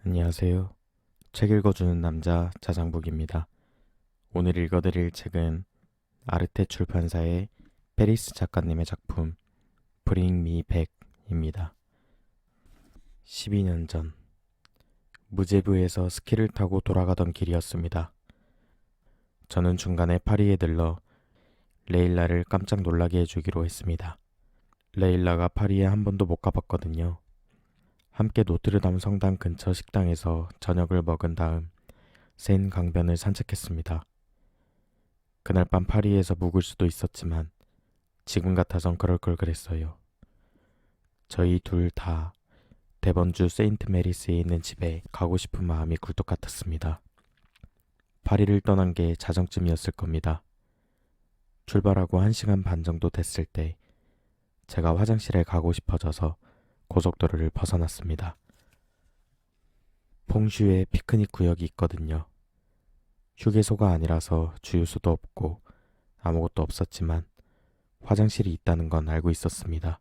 안녕하세요. 책 읽어주는 남자 자장북입니다. 오늘 읽어드릴 책은 아르테 출판사의 페리스 작가님의 작품 Bring Me Back입니다. 12년 전 무제부에서 스키를 타고 돌아가던 길이었습니다. 저는 중간에 파리에 들러 레일라를 깜짝 놀라게 해주기로 했습니다. 레일라가 파리에 한 번도 못 가봤거든요. 함께 노트르담 성당 근처 식당에서 저녁을 먹은 다음 센 강변을 산책했습니다. 그날 밤 파리에서 묵을 수도 있었지만 지금 같아선 그럴 걸 그랬어요. 저희 둘 다 대번주 세인트 메리스에 있는 집에 가고 싶은 마음이 굴뚝 같았습니다. 파리를 떠난 게 자정쯤이었을 겁니다. 출발하고 1시간 반 정도 됐을 때 제가 화장실에 가고 싶어져서 고속도로를 벗어났습니다. 퐁슈에 피크닉 구역이 있거든요. 휴게소가 아니라서 주유소도 없고 아무것도 없었지만 화장실이 있다는 건 알고 있었습니다.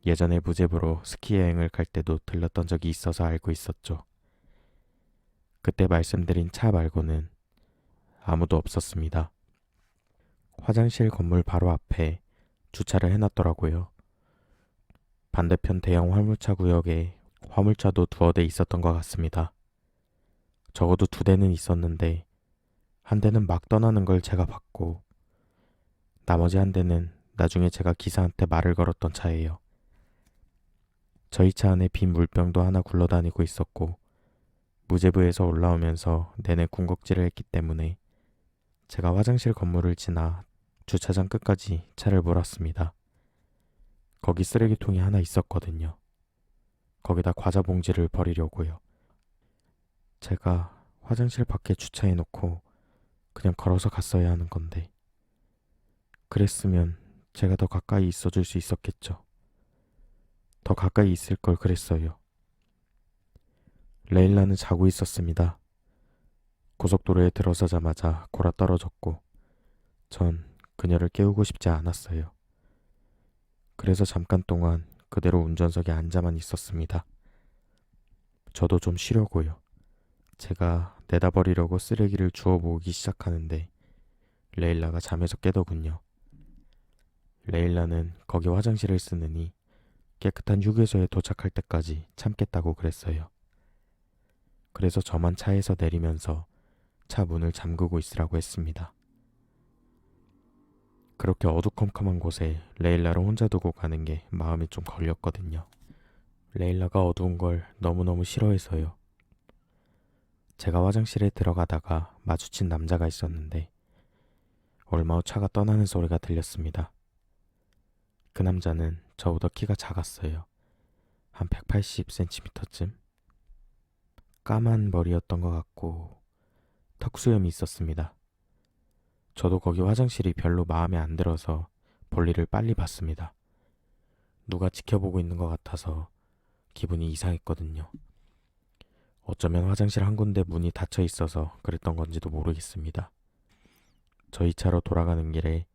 예전에 무제부로 스키 여행을 갈 때도 들렀던 적이 있어서 알고 있었죠. 그때 말씀드린 차 말고는 아무도 없었습니다. 화장실 건물 바로 앞에 주차를 해놨더라고요. 반대편 대형 화물차 구역에 화물차도 두어 대 있었던 것 같습니다. 적어도 2대는 있었는데 한 대는 막 떠나는 걸 제가 봤고 나머지 한 대는 나중에 제가 기사한테 말을 걸었던 차예요. 저희 차 안에 빈 물병도 하나 굴러다니고 있었고 무제부에서 올라오면서 내내 군것질을 했기 때문에 제가 화장실 건물을 지나 주차장 끝까지 차를 몰았습니다. 거기 쓰레기통이 하나 있었거든요. 거기다 과자 봉지를 버리려고요. 제가 화장실 밖에 주차해놓고 그냥 걸어서 갔어야 하는 건데 그랬으면 제가 더 가까이 있어줄 수 있었겠죠. 더 가까이 있을 걸 그랬어요. 레일라는 자고 있었습니다. 고속도로에 들어서자마자 골아 떨어졌고 전 그녀를 깨우고 싶지 않았어요. 그래서 잠깐 동안 그대로 운전석에 앉아만 있었습니다. 저도 좀 쉬려고요. 제가 내다 버리려고 쓰레기를 주워 모으기 시작하는데 레일라가 잠에서 깨더군요. 레일라는 거기 화장실을 쓰느니 깨끗한 휴게소에 도착할 때까지 참겠다고 그랬어요. 그래서 저만 차에서 내리면서 차 문을 잠그고 있으라고 했습니다. 그렇게 어두컴컴한 곳에 레일라를 혼자 두고 가는 게 마음에 좀 걸렸거든요. 레일라가 어두운 걸 너무너무 싫어해서요. 제가 화장실에 들어가다가 마주친 남자가 있었는데 얼마 후 차가 떠나는 소리가 들렸습니다. 그 남자는 저보다 키가 작았어요. 한 180cm쯤? 까만 머리였던 것 같고 턱수염이 있었습니다. 저도 거기 화장실이 별로 마음에 안 들어서 볼일을 빨리 봤습니다. 누가 지켜보고 있는 것 같아서 기분이 이상했거든요. 어쩌면 화장실 한 군데 문이 닫혀 있어서 그랬던 건지도 모르겠습니다. 저희 차로 돌아가는 길에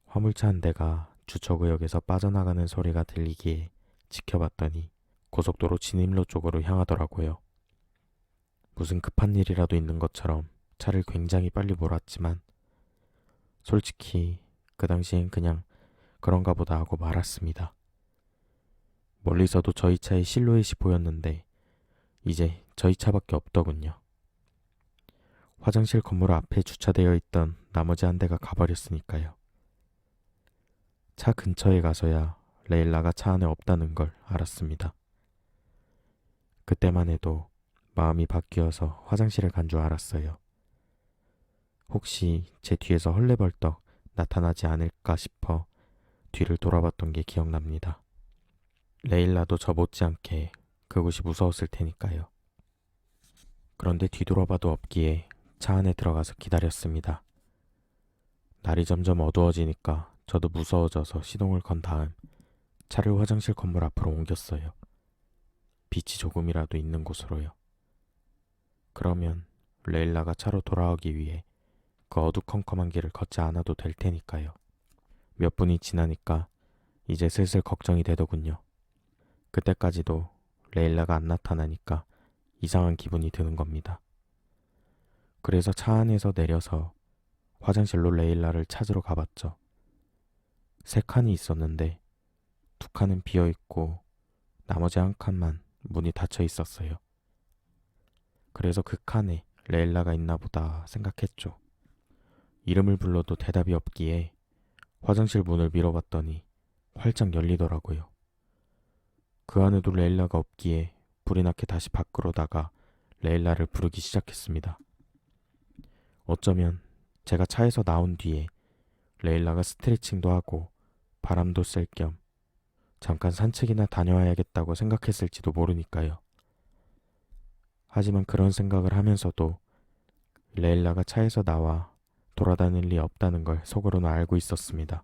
화물차 한 대가 주차구역에서 빠져나가는 소리가 들리기에 지켜봤더니 고속도로 진입로 쪽으로 향하더라고요. 무슨 급한 일이라도 있는 것처럼 차를 굉장히 빨리 몰았지만 솔직히 그 당시엔 그냥 그런가 보다 하고 말았습니다. 멀리서도 저희 차의 실루엣이 보였는데 이제 저희 차밖에 없더군요. 화장실 건물 앞에 주차되어 있던 나머지 한 대가 가버렸으니까요. 차 근처에 가서야 레일라가 차 안에 없다는 걸 알았습니다. 그때만 해도 마음이 바뀌어서 화장실에 간 줄 알았어요. 혹시 제 뒤에서 헐레벌떡 나타나지 않을까 싶어 뒤를 돌아봤던 게 기억납니다. 레일라도 저 못지않게 그곳이 무서웠을 테니까요. 그런데 뒤돌아봐도 없기에 차 안에 들어가서 기다렸습니다. 날이 점점 어두워지니까 저도 무서워져서 시동을 건 다음 차를 화장실 건물 앞으로 옮겼어요. 빛이 조금이라도 있는 곳으로요. 그러면 레일라가 차로 돌아오기 위해 그 어두컴컴한 길을 걷지 않아도 될 테니까요. 몇 분이 지나니까 이제 슬슬 걱정이 되더군요. 그때까지도 레일라가 안 나타나니까 이상한 기분이 드는 겁니다. 그래서 차 안에서 내려서 화장실로 레일라를 찾으러 가봤죠. 3칸이 있었는데 2칸은 비어있고 나머지 1칸만 문이 닫혀 있었어요. 그래서 그 칸에 레일라가 있나 보다 생각했죠. 이름을 불러도 대답이 없기에 화장실 문을 밀어봤더니 활짝 열리더라고요. 그 안에도 레일라가 없기에 불이 나게 다시 밖으로 나가 레일라를 부르기 시작했습니다. 어쩌면 제가 차에서 나온 뒤에 레일라가 스트레칭도 하고 바람도 쐴 겸 잠깐 산책이나 다녀와야겠다고 생각했을지도 모르니까요. 하지만 그런 생각을 하면서도 레일라가 차에서 나와 돌아다닐 리 없다는 걸 속으로는 알고 있었습니다.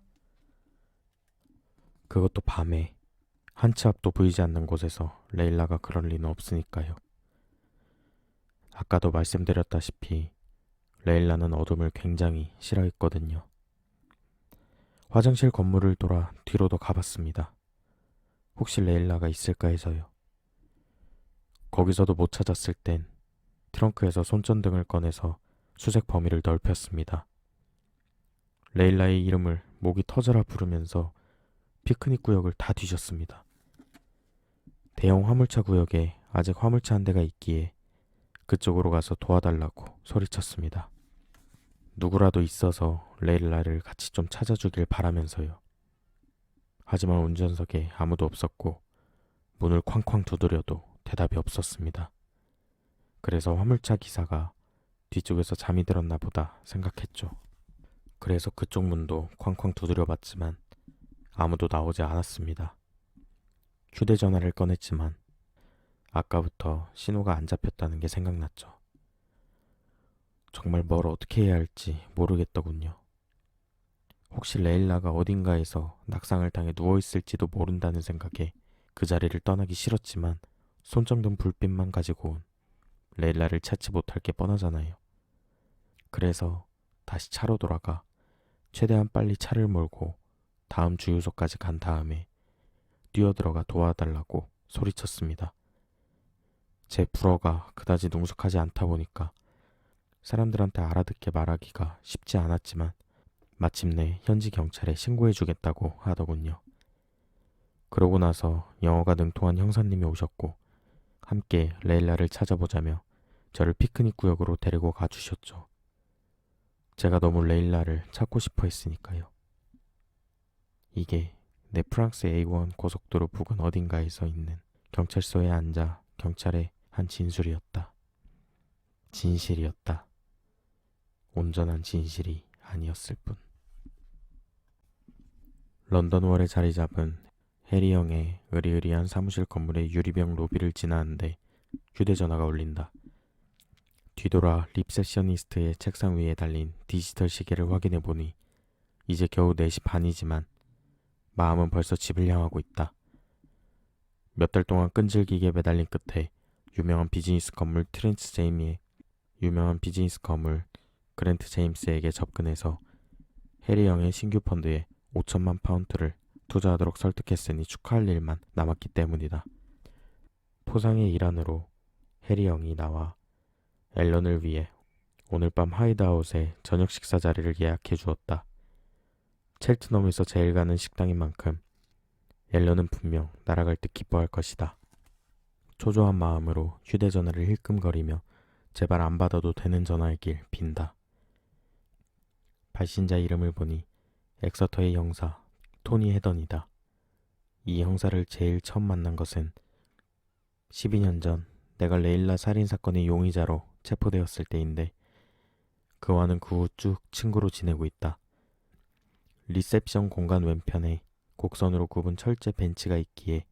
그것도 밤에 한 치 앞도 보이지 않는 곳에서 레일라가 그럴 리는 없으니까요. 아까도 말씀드렸다시피 레일라는 어둠을 굉장히 싫어했거든요. 화장실 건물을 돌아 뒤로도 가봤습니다. 혹시 레일라가 있을까 해서요. 거기서도 못 찾았을 땐 트렁크에서 손전등을 꺼내서 수색 범위를 넓혔습니다. 레일라의 이름을 목이 터져라 부르면서 피크닉 구역을 다 뒤졌습니다. 대형 화물차 구역에 아직 화물차 한 대가 있기에 그쪽으로 가서 도와달라고 소리쳤습니다. 누구라도 있어서 레일라를 같이 좀 찾아주길 바라면서요. 하지만 운전석에 아무도 없었고 문을 쾅쾅 두드려도 대답이 없었습니다. 그래서 화물차 기사가 뒤쪽에서 잠이 들었나 보다 생각했죠. 그래서 그쪽 문도 쾅쾅 두드려봤지만 아무도 나오지 않았습니다. 휴대전화를 꺼냈지만 아까부터 신호가 안 잡혔다는 게 생각났죠. 정말 뭘 어떻게 해야 할지 모르겠더군요. 혹시 레일라가 어딘가에서 낙상을 당해 누워있을지도 모른다는 생각에 그 자리를 떠나기 싫었지만 손전등 불빛만 가지고 레일라를 찾지 못할 게 뻔하잖아요. 그래서 다시 차로 돌아가 최대한 빨리 차를 몰고 다음 주유소까지 간 다음에 뛰어들어가 도와달라고 소리쳤습니다. 제 불어가 그다지 능숙하지 않다 보니까 사람들한테 알아듣게 말하기가 쉽지 않았지만 마침내 현지 경찰에 신고해주겠다고 하더군요. 그러고 나서 영어가 능통한 형사님이 오셨고 함께 레일라를 찾아보자며 저를 피크닉 구역으로 데리고 가주셨죠. 제가 너무 레일라를 찾고 싶어 했으니까요. 이게 내 프랑스 A1 고속도로 부근 어딘가에서 있는 경찰서에 앉아 경찰에 한 진술이었다. 진실이었다. 온전한 진실이 아니었을 뿐. 런던월에 자리 잡은 해리 형의 으리으리한 사무실 건물의 유리병 로비를 지나는데 휴대전화가 울린다. 뒤돌아 리셉셔니스트의 책상 위에 달린 디지털 시계를 확인해보니 이제 겨우 4시 반이지만 마음은 벌써 집을 향하고 있다. 몇 달 동안 끈질기게 매달린 끝에 유명한 비즈니스 건물 그랜트 제임스에게 접근해서 해리 형의 신규 펀드에 5천만 파운드를 투자하도록 설득했으니 축하할 일만 남았기 때문이다. 포상의 일환으로 해리 형이 나와 앨런을 위해 오늘 밤 하이드아웃에 저녁 식사 자리를 예약해 주었다. 첼트넘에서 제일 가는 식당인 만큼 앨런은 분명 날아갈 듯 기뻐할 것이다. 초조한 마음으로 휴대전화를 힐끔거리며 제발 안 받아도 되는 전화이길 빈다. 발신자 이름을 보니 엑서터의 형사 토니 헤던이다. 이 형사를 제일 처음 만난 것은 12년 전 내가 레일라 살인사건의 용의자로 체포되었을 때인데 그와는 그 후 쭉 친구로 지내고 있다. 리셉션 공간 왼편에 곡선으로 굽은 철제 벤치가 있기에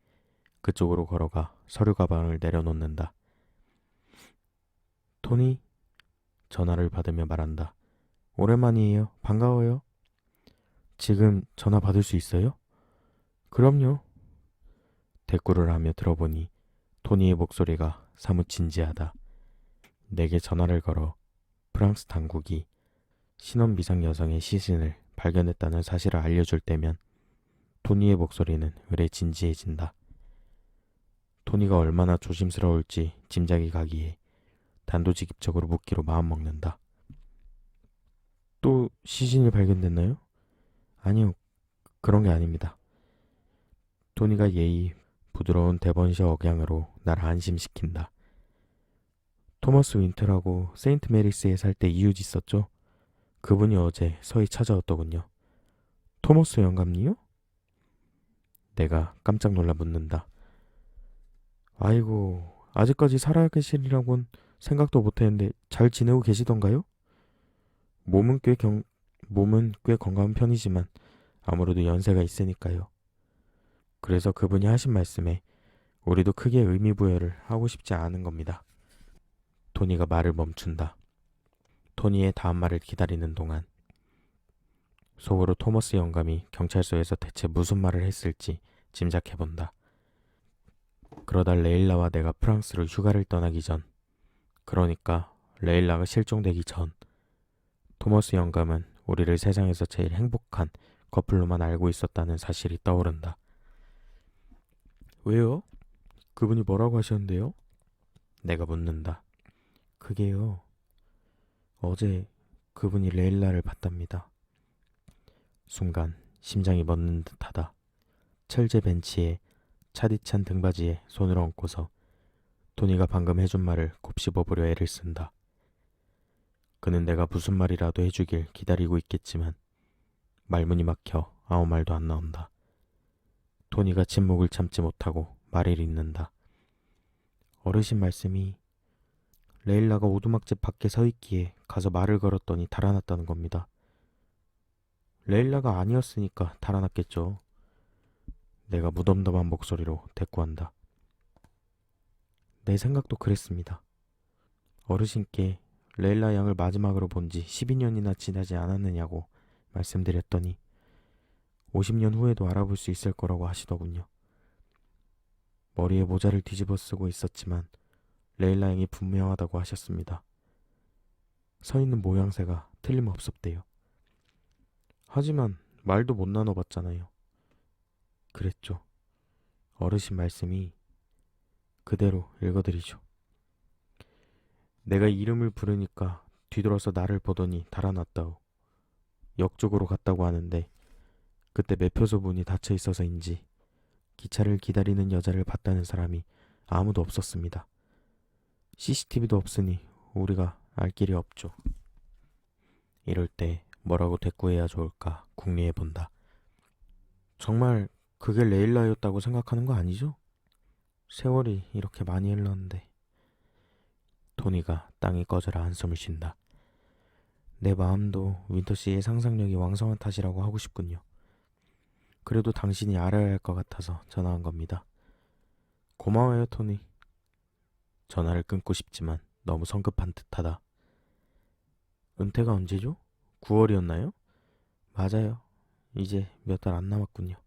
그쪽으로 걸어가 서류 가방을 내려놓는다. 토니? 전화를 받으며 말한다. 오랜만이에요. 반가워요. 지금 전화 받을 수 있어요? 그럼요. 대꾸를 하며 들어보니 토니의 목소리가 사뭇 진지하다. 내게 전화를 걸어 프랑스 당국이 신원미상 여성의 시신을 발견했다는 사실을 알려줄 때면 토니의 목소리는 의례 진지해진다. 토니가 얼마나 조심스러울지 짐작이 가기에 단도직입적으로 묻기로 마음먹는다. 또 시신이 발견됐나요? 아니요, 그런 게 아닙니다. 토니가 예의 부드러운 대번시어 억양으로 날 안심시킨다. 토머스 윈터라고 세인트 메리스에 살 때 이웃 있었죠? 그분이 어제 서희 찾아왔더군요. 토머스 영감님요? 내가 깜짝 놀라 묻는다. 아이고, 아직까지 살아계시리라곤 생각도 못했는데 잘 지내고 계시던가요? 몸은 몸은 꽤 건강한 편이지만 아무래도 연세가 있으니까요. 그래서 그분이 하신 말씀에 우리도 크게 의미부여를 하고 싶지 않은 겁니다. 토니가 말을 멈춘다. 토니의 다음 말을 기다리는 동안 속으로 토머스 영감이 경찰서에서 대체 무슨 말을 했을지 짐작해본다. 그러다 레일라와 내가 프랑스로 휴가를 떠나기 전, 그러니까 레일라가 실종되기 전, 토머스 영감은 우리를 세상에서 제일 행복한 커플로만 알고 있었다는 사실이 떠오른다. 왜요? 그분이 뭐라고 하셨는데요? 내가 묻는다. 그게요, 어제 그분이 레일라를 봤답니다. 순간 심장이 멎는 듯하다. 철제 벤치에 차디찬 등받이에 손을 얹고서 토니가 방금 해준 말을 곱씹어보려 애를 쓴다. 그는 내가 무슨 말이라도 해주길 기다리고 있겠지만 말문이 막혀 아무 말도 안 나온다. 토니가 침묵을 참지 못하고 말을 잇는다. 어르신 말씀이 레일라가 오두막집 밖에 서 있기에 가서 말을 걸었더니 달아났다는 겁니다. 레일라가 아니었으니까 달아났겠죠. 내가 무덤덤한 목소리로 대꾸한다. 내 생각도 그랬습니다. 어르신께 레일라 양을 마지막으로 본 지 12년이나 지나지 않았느냐고 말씀드렸더니 50년 후에도 알아볼 수 있을 거라고 하시더군요. 머리에 모자를 뒤집어 쓰고 있었지만 레일라 양이 분명하다고 하셨습니다. 서 있는 모양새가 틀림없었대요. 하지만 말도 못 나눠봤잖아요. 그랬죠. 어르신 말씀이 그대로 읽어드리죠. 내가 이름을 부르니까 뒤돌아서 나를 보더니 달아났다오. 역 쪽으로 갔다고 하는데 그때 매표소 문이 닫혀 있어서인지 기차를 기다리는 여자를 봤다는 사람이 아무도 없었습니다. CCTV도 없으니 우리가 알 길이 없죠. 이럴 때 뭐라고 대꾸해야 좋을까 궁리해 본다. 정말 그게 레일라였다고 생각하는 거 아니죠? 세월이 이렇게 많이 흘렀는데. 토니가 땅이 꺼져라 한숨을 쉰다. 내 마음도 윈터씨의 상상력이 왕성한 탓이라고 하고 싶군요. 그래도 당신이 알아야 할 것 같아서 전화한 겁니다. 고마워요, 토니. 전화를 끊고 싶지만 너무 성급한 듯하다. 은퇴가 언제죠? 9월이었나요? 맞아요. 이제 몇 달 안 남았군요.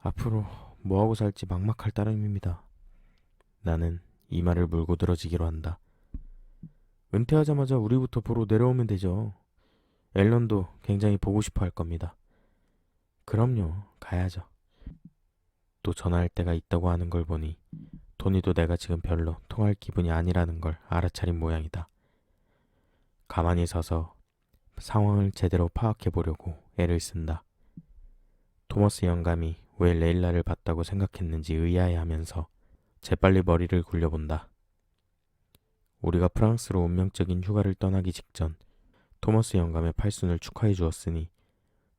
앞으로 뭐하고 살지 막막할 따름입니다. 나는 이마를 물고 늘어지기로 한다. 은퇴하자마자 우리부터 보러 내려오면 되죠. 앨런도 굉장히 보고 싶어 할 겁니다. 그럼요, 가야죠. 또 전화할 때가 있다고 하는 걸 보니 토니도 내가 지금 별로 통할 기분이 아니라는 걸 알아차린 모양이다. 가만히 서서 상황을 제대로 파악해 보려고 애를 쓴다. 토머스 영감이 왜 레일라를 봤다고 생각했는지 의아해하면서 재빨리 머리를 굴려본다. 우리가 프랑스로 운명적인 휴가를 떠나기 직전 토머스 영감의 팔순을 축하해 주었으니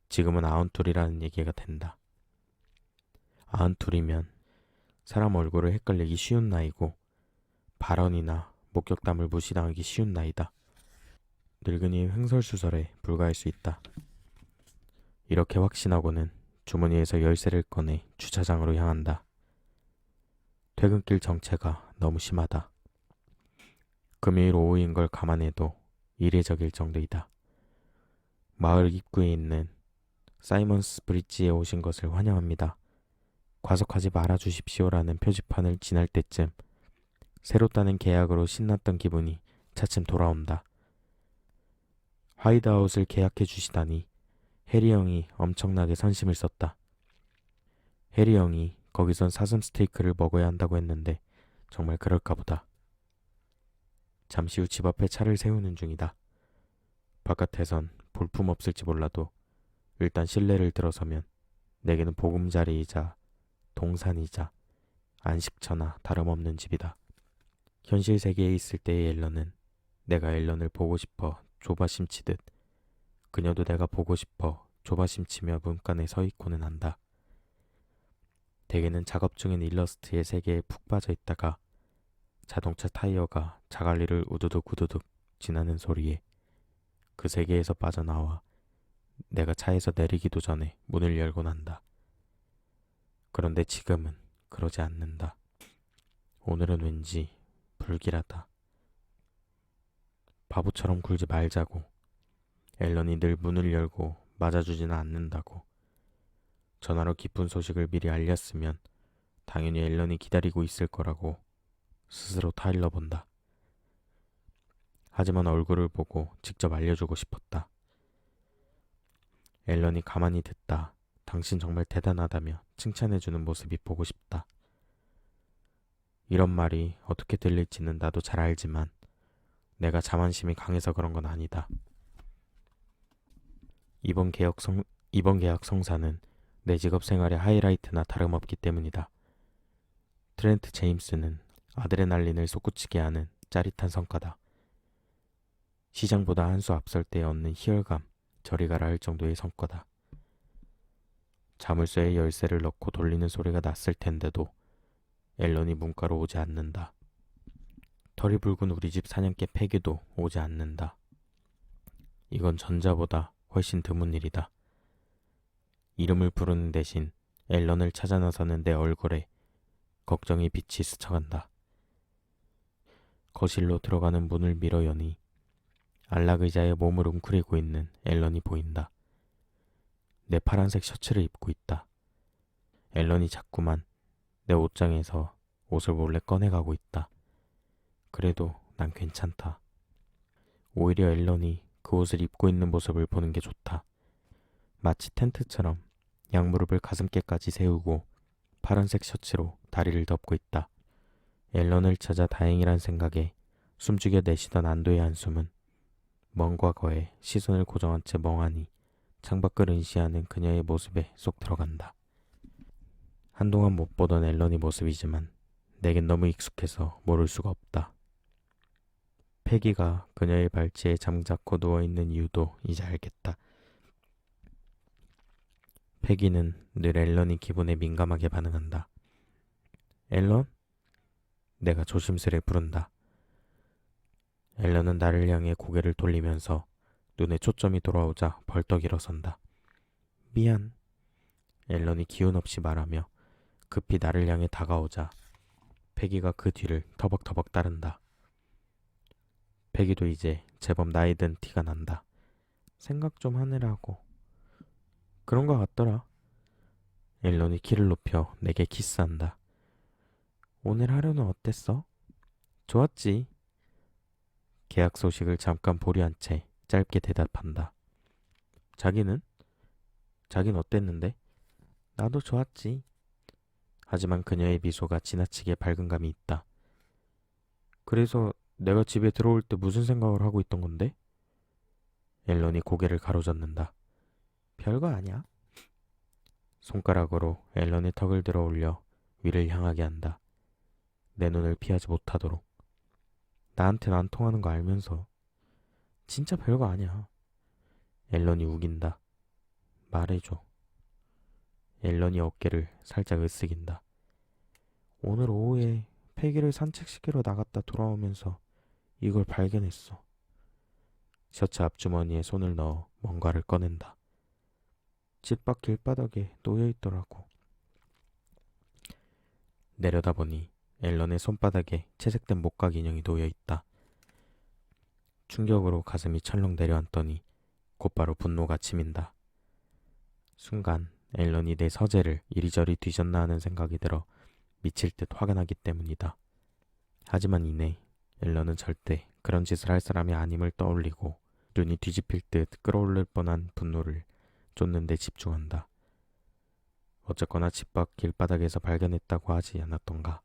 지금은 아흔둘이라는 얘기가 된다. 아흔둘이면 사람 얼굴을 헷갈리기 쉬운 나이고 발언이나 목격담을 무시당하기 쉬운 나이다. 늙은이의 횡설수설에 불과할 수 있다. 이렇게 확신하고는 주머니에서 열쇠를 꺼내 주차장으로 향한다. 퇴근길 정체가 너무 심하다. 금요일 오후인 걸 감안해도 이례적일 정도이다. 마을 입구에 있는 사이먼스 브릿지에 오신 것을 환영합니다. 과속하지 말아 주십시오라는 표지판을 지날 때쯤 새로 따는 계약으로 신났던 기분이 차츰 돌아온다. 화이트아웃을 계약해 주시다니 해리 형이 엄청나게 선심을 썼다. 해리 형이 거기선 사슴 스테이크를 먹어야 한다고 했는데 정말 그럴까 보다. 잠시 후 집 앞에 차를 세우는 중이다. 바깥에선 볼품 없을지 몰라도 일단 실내를 들어서면 내게는 보금자리이자 동산이자 안식처나 다름없는 집이다. 현실 세계에 있을 때의 앨런은 내가 앨런을 보고 싶어 조바심치듯 그녀도 내가 보고 싶어 조바심치며 문간에 서 있고는 한다. 대개는 작업 중인 일러스트의 세계에 푹 빠져 있다가 자동차 타이어가 자갈리를 우두둑 우두둑 지나는 소리에 그 세계에서 빠져나와 내가 차에서 내리기도 전에 문을 열곤 한다. 그런데 지금은 그러지 않는다. 오늘은 왠지 불길하다. 바보처럼 굴지 말자고. 앨런이 늘 문을 열고 맞아주지는 않는다고. 전화로 기쁜 소식을 미리 알렸으면 당연히 앨런이 기다리고 있을 거라고 스스로 타일러 본다. 하지만 얼굴을 보고 직접 알려주고 싶었다. 앨런이 가만히 듣다 당신 정말 대단하다며 칭찬해주는 모습이 보고 싶다. 이런 말이 어떻게 들릴지는 나도 잘 알지만 내가 자만심이 강해서 그런 건 아니다. 이번 계약 성사는 내 직업 생활의 하이라이트나 다름없기 때문이다. 트렌트 제임스는 아드레날린을 솟구치게 하는 짜릿한 성과다. 시장보다 한 수 앞설 때 얻는 희열감, 저리 가라 할 정도의 성과다. 자물쇠에 열쇠를 넣고 돌리는 소리가 났을 텐데도 앨런이 문가로 오지 않는다. 털이 붉은 우리 집 사냥개 패기도 오지 않는다. 이건 전자보다 훨씬 드문 일이다. 이름을 부르는 대신 앨런을 찾아 나서는 내 얼굴에 걱정의 빛이 스쳐간다. 거실로 들어가는 문을 밀어 여니 안락의자에 몸을 웅크리고 있는 앨런이 보인다. 내 파란색 셔츠를 입고 있다. 앨런이 자꾸만 내 옷장에서 옷을 몰래 꺼내가고 있다. 그래도 난 괜찮다. 오히려 앨런이 그 옷을 입고 있는 모습을 보는 게 좋다. 마치 텐트처럼 양무릎을 가슴께까지 세우고 파란색 셔츠로 다리를 덮고 있다. 앨런을 찾아 다행이란 생각에 숨죽여 내쉬던 안도의 한숨은 먼 과거에 시선을 고정한 채 멍하니 창밖을 응시하는 그녀의 모습에 쏙 들어간다. 한동안 못 보던 앨런의 모습이지만 내겐 너무 익숙해서 모를 수가 없다. 패기가 그녀의 발치에 잠자코 누워있는 이유도 이제 알겠다. 패기는 늘 앨런이 기분에 민감하게 반응한다. 앨런? 내가 조심스레 부른다. 앨런은 나를 향해 고개를 돌리면서 눈에 초점이 돌아오자 벌떡 일어선다. 미안. 앨런이 기운 없이 말하며 급히 나를 향해 다가오자 패기가 그 뒤를 터벅터벅 따른다. 패기도 이제 제법 나이 든 티가 난다. 생각 좀 하느라고. 그런 거 같더라. 앨런이 키를 높여 내게 키스한다. 오늘 하루는 어땠어? 좋았지. 계약 소식을 잠깐 보류한 채 짧게 대답한다. 자기는? 자긴 어땠는데? 나도 좋았지. 하지만 그녀의 미소가 지나치게 밝은 감이 있다. 그래서 내가 집에 들어올 때 무슨 생각을 하고 있던 건데? 앨런이 고개를 가로젓는다. 별거 아니야. 손가락으로 앨런의 턱을 들어 올려 위를 향하게 한다. 내 눈을 피하지 못하도록. 나한텐 안 통하는 거 알면서. 진짜 별거 아니야. 앨런이 우긴다. 말해줘. 앨런이 어깨를 살짝 으쓱인다. 오늘 오후에 패기를 산책시키러 나갔다 돌아오면서 이걸 발견했어. 셔츠 앞주머니에 손을 넣어 뭔가를 꺼낸다. 집 밖 길바닥에 놓여있더라고. 내려다보니 앨런의 손바닥에 채색된 목각 인형이 놓여있다. 충격으로 가슴이 철렁 내려앉더니 곧바로 분노가 치민다. 순간 앨런이 내 서재를 이리저리 뒤졌나 하는 생각이 들어 미칠 듯 화가 나기 때문이다. 하지만 이내 앨런은 절대 그런 짓을 할 사람이 아님을 떠올리고 눈이 뒤집힐 듯 끌어올릴 뻔한 분노를 쫓는 데 집중한다. 어쨌거나 집 밖 길바닥에서 발견했다고 하지 않았던가.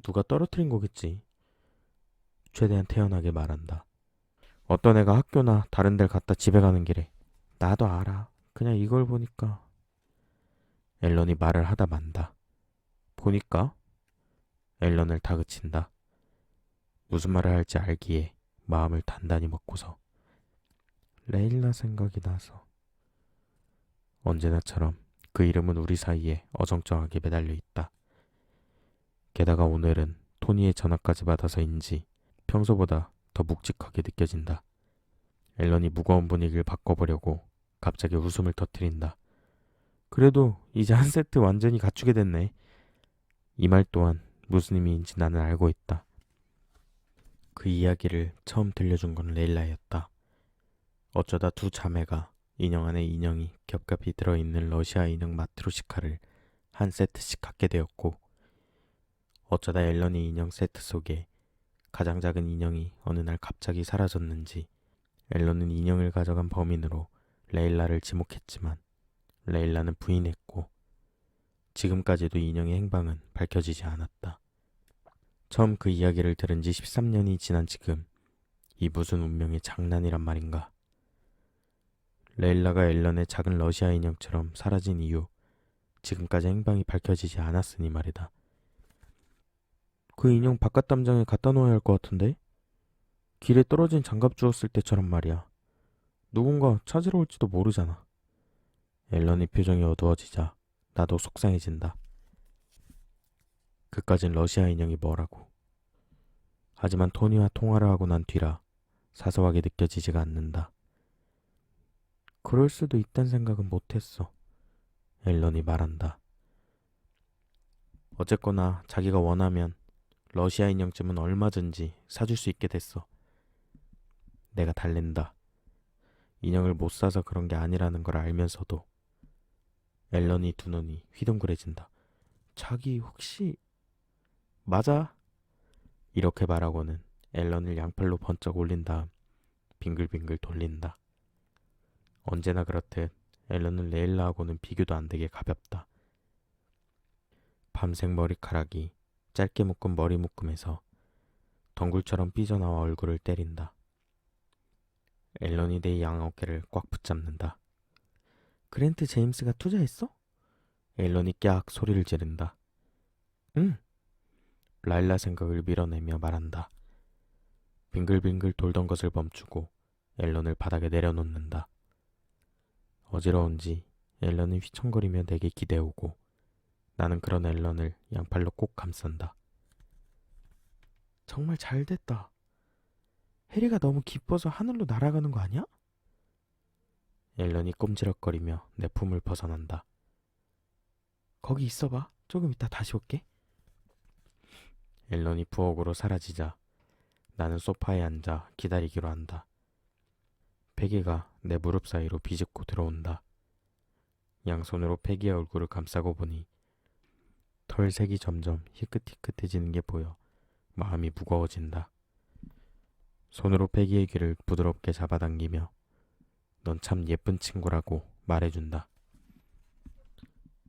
누가 떨어뜨린 거겠지. 최대한 태연하게 말한다. 어떤 애가 학교나 다른 데를 갔다 집에 가는 길에 나도 알아. 그냥 이걸 보니까. 앨런이 말을 하다 만다. 보니까? 앨런을 다그친다. 무슨 말을 할지 알기에 마음을 단단히 먹고서. 레일라 생각이 나서. 언제나처럼 그 이름은 우리 사이에 어정쩡하게 매달려 있다. 게다가 오늘은 토니의 전화까지 받아서인지 평소보다 더 묵직하게 느껴진다. 앨런이 무거운 분위기를 바꿔보려고 갑자기 웃음을 터뜨린다. 그래도 이제 한 세트 완전히 갖추게 됐네. 이 말 또한 무슨 의미인지 나는 알고 있다. 그 이야기를 처음 들려준 건 레일라였다. 어쩌다 두 자매가 인형 안에 인형이 겹겹이 들어있는 러시아 인형 마트로시카를 한 세트씩 갖게 되었고, 어쩌다 앨런이 인형 세트 속에 가장 작은 인형이 어느 날 갑자기 사라졌는지 앨런은 인형을 가져간 범인으로 레일라를 지목했지만 레일라는 부인했고 지금까지도 인형의 행방은 밝혀지지 않았다. 처음 그 이야기를 들은 지 13년이 지난 지금 이 무슨 운명의 장난이란 말인가. 레일라가 앨런의 작은 러시아 인형처럼 사라진 이유 지금까지 행방이 밝혀지지 않았으니 말이다. 그 인형 바깥 담장에 갖다 놓아야 할 것 같은데? 길에 떨어진 장갑 주웠을 때처럼 말이야. 누군가 찾으러 올지도 모르잖아. 앨런의 표정이 어두워지자 나도 속상해진다. 그까진 러시아 인형이 뭐라고. 하지만 토니와 통화를 하고 난 뒤라 사소하게 느껴지지가 않는다. 그럴 수도 있단 생각은 못했어. 앨런이 말한다. 어쨌거나 자기가 원하면 러시아 인형쯤은 얼마든지 사줄 수 있게 됐어. 내가 달랜다. 인형을 못 사서 그런 게 아니라는 걸 알면서도. 앨런이 두 눈이 휘둥그레진다. 자기 혹시... 맞아. 이렇게 말하고는 앨런을 양팔로 번쩍 올린 다음 빙글빙글 돌린다. 언제나 그렇듯 앨런은 레일라하고는 비교도 안 되게 가볍다. 밤색 머리카락이 짧게 묶은 머리 묶음에서 덩굴처럼 삐져나와 얼굴을 때린다. 앨런이 내 양 어깨를 꽉 붙잡는다. 그랜트 제임스가 투자했어? 앨런이 깍 소리를 지른다. 응. 라일라 생각을 밀어내며 말한다. 빙글빙글 돌던 것을 멈추고 앨런을 바닥에 내려놓는다. 어지러운지 앨런은 휘청거리며 내게 기대오고 나는 그런 앨런을 양팔로 꼭 감싼다. 정말 잘 됐다. 해리가 너무 기뻐서 하늘로 날아가는 거 아니야? 앨런이 꼼지락거리며 내 품을 벗어난다. 거기 있어봐. 조금 이따 다시 올게. 앨런이 부엌으로 사라지자 나는 소파에 앉아 기다리기로 한다. 패기가 내 무릎 사이로 비집고 들어온다. 양손으로 패기의 얼굴을 감싸고 보니 털색이 점점 희끗희끗해지는 게 보여 마음이 무거워진다. 손으로 패기의 귀를 부드럽게 잡아당기며 넌 참 예쁜 친구라고 말해준다.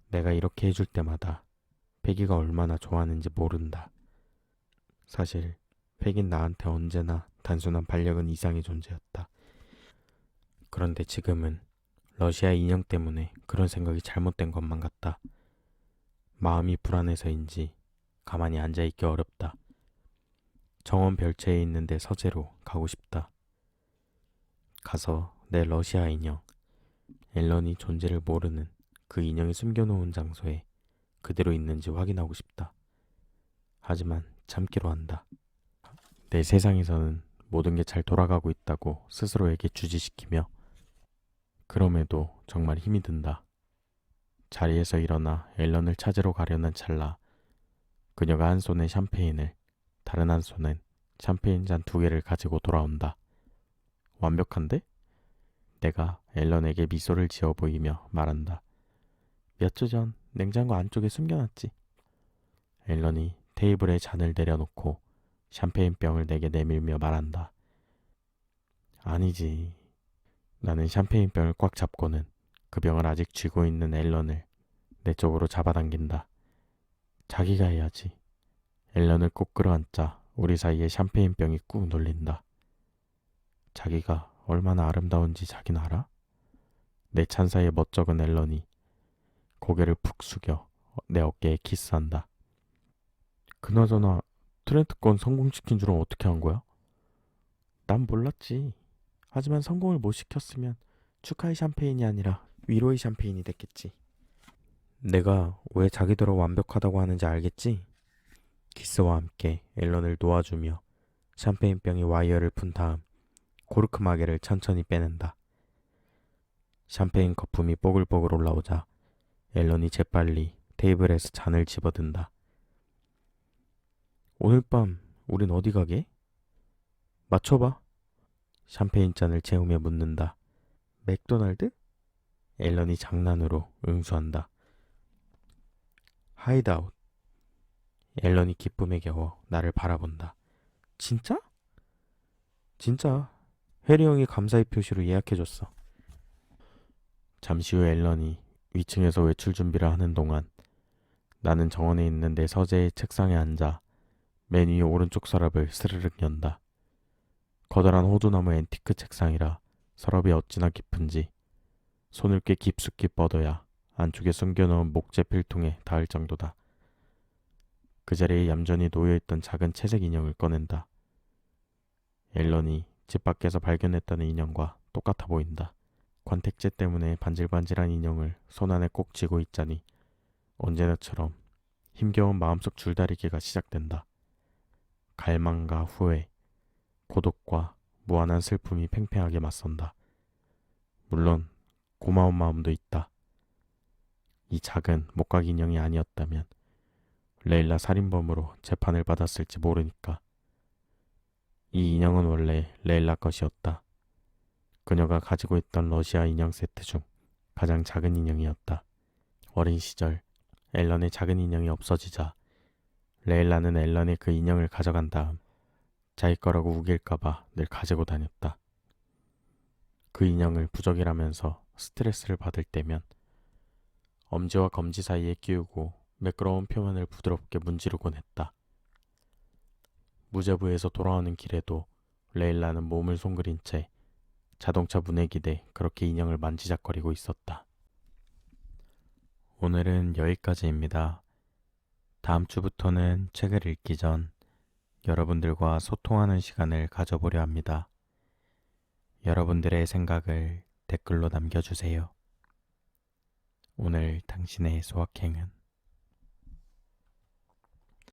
내가 이렇게 해줄 때마다 패기가 얼마나 좋아하는지 모른다. 사실 패긴 나한테 언제나 단순한 반려견 이상의 존재였다. 그런데 지금은 러시아 인형 때문에 그런 생각이 잘못된 것만 같다. 마음이 불안해서인지 가만히 앉아있기 어렵다. 정원 별채에 있는 데 서재로 가고 싶다. 가서 내 러시아 인형, 앨런이 존재를 모르는 그 인형이 숨겨놓은 장소에 그대로 있는지 확인하고 싶다. 하지만 참기로 한다. 내 세상에서는 모든 게 잘 돌아가고 있다고 스스로에게 주지시키며 그럼에도 정말 힘이 든다. 자리에서 일어나 앨런을 찾으러 가려는 찰나 그녀가 한 손에 샴페인을 다른 한 손엔 샴페인 잔 2개를 가지고 돌아온다. 완벽한데? 내가 앨런에게 미소를 지어 보이며 말한다. 몇 주 전 냉장고 안쪽에 숨겨놨지. 앨런이 테이블에 잔을 내려놓고 샴페인병을 내게 내밀며 말한다. 아니지. 나는 샴페인병을 꽉 잡고는 그 병을 아직 쥐고 있는 앨런을 내 쪽으로 잡아당긴다. 자기가 해야지. 앨런을 꼭 끌어안자 우리 사이에 샴페인병이 꾹 눌린다. 자기가 얼마나 아름다운지 자긴 알아? 내 찬사에 멋쩍은 앨런이 고개를 푹 숙여 내 어깨에 키스한다. 그나저나 트렌트 건 성공시킨 줄은 어떻게 한 거야? 난 몰랐지. 하지만 성공을 못 시켰으면 축하의 샴페인이 아니라 위로의 샴페인이 됐겠지. 내가 왜 자기더러 완벽하다고 하는지 알겠지? 키스와 함께 앨런을 놓아주며 샴페인병이 와이어를 푼 다음 코르크 마개를 천천히 빼낸다. 샴페인 거품이 뽀글뽀글 올라오자 앨런이 재빨리 테이블에서 잔을 집어든다. 오늘 밤 우린 어디 가게? 맞춰봐. 샴페인 잔을 채우며 묻는다. 맥도날드? 앨런이 장난으로 응수한다. 하이드아웃. 앨런이 기쁨에 겨워 나를 바라본다. 진짜? 진짜. 해리 형이 감사의 표시로 예약해줬어. 잠시 후 앨런이 위층에서 외출 준비를 하는 동안 나는 정원에 있는 내 서재의 책상에 앉아 맨 위 오른쪽 서랍을 스르륵 연다. 커다란 호두나무 앤티크 책상이라 서랍이 어찌나 깊은지 손을 꽤 깊숙이 뻗어야 안쪽에 숨겨놓은 목재 필통에 닿을 정도다. 그 자리에 얌전히 놓여있던 작은 채색 인형을 꺼낸다. 앨런이 집 밖에서 발견했다는 인형과 똑같아 보인다. 관택제 때문에 반질반질한 인형을 손 안에 꼭 쥐고 있자니 언제나처럼 힘겨운 마음속 줄다리기가 시작된다. 갈망과 후회, 고독과 무한한 슬픔이 팽팽하게 맞선다. 물론 고마운 마음도 있다. 이 작은 목각 인형이 아니었다면 레일라 살인범으로 재판을 받았을지 모르니까. 이 인형은 원래 레일라 것이었다. 그녀가 가지고 있던 러시아 인형 세트 중 가장 작은 인형이었다. 어린 시절 앨런의 작은 인형이 없어지자 레일라는 앨런의 그 인형을 가져간 다음 자기 거라고 우길까봐 늘 가지고 다녔다. 그 인형을 부적이라면서 스트레스를 받을 때면 엄지와 검지 사이에 끼우고 매끄러운 표면을 부드럽게 문지르곤 했다. 무제부에서 돌아오는 길에도 레일라는 몸을 송그린 채 자동차 문에 기대 그렇게 인형을 만지작거리고 있었다. 오늘은 여기까지입니다. 다음 주부터는 책을 읽기 전 여러분들과 소통하는 시간을 가져보려 합니다. 여러분들의 생각을 댓글로 남겨주세요. 오늘 당신의 소확행은